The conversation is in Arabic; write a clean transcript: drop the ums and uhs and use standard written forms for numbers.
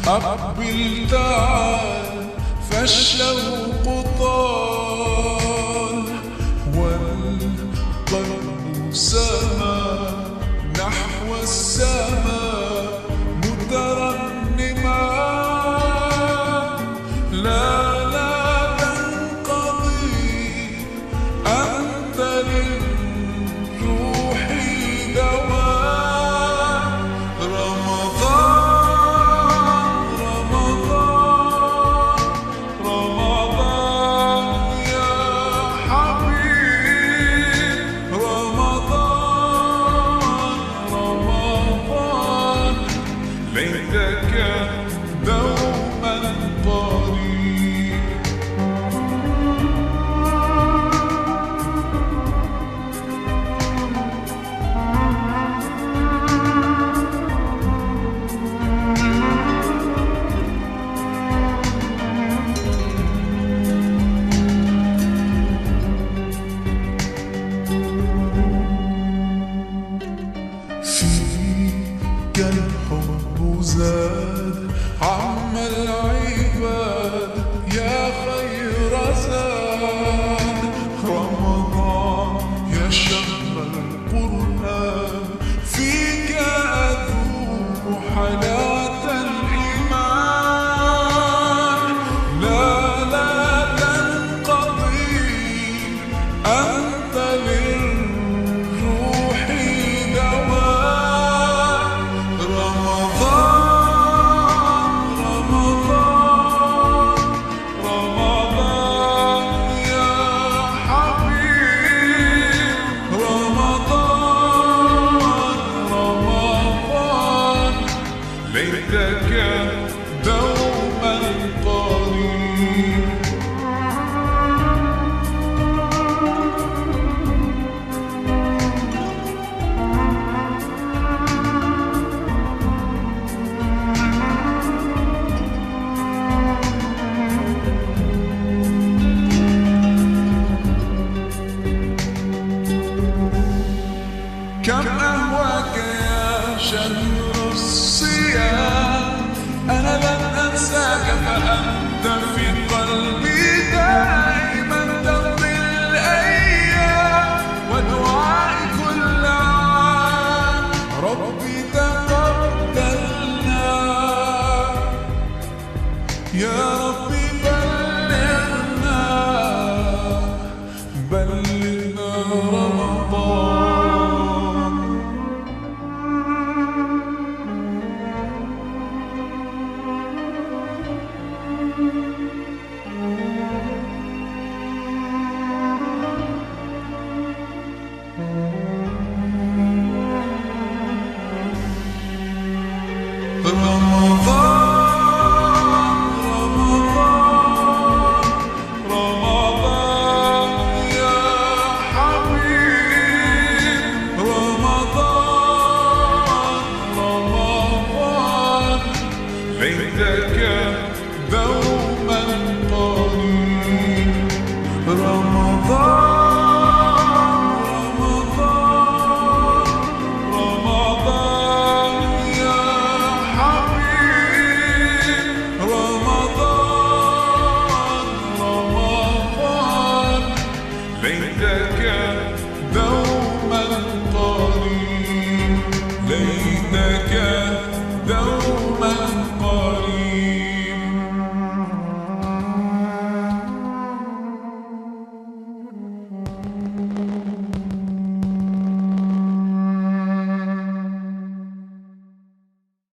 أقبل تعال فالشوق طال والقلب سما نحو السماء مترنما. لا تنقضي أنت للروح دواء. رمضان يا حبيب، رمضان ليتك دوما قريب. فيك الحب زاد عم العباد يا خير زاد. رمضان يا شهر القرآن فيك أذوق حلاوة الإيمان. لا تنقضي أنت للروح دواء. رمضان يا حبيب، رمضان ليتك دوما قريب. كم أهواك يا شهر الصيام، أنا لن أنساك فأنت في قلبي دائما. تمضي الأيام ودعائي كل عام ربي تقبلنا. يا ربي بلغنا رمضان. رمضان يا حبيب، رمضان ليتك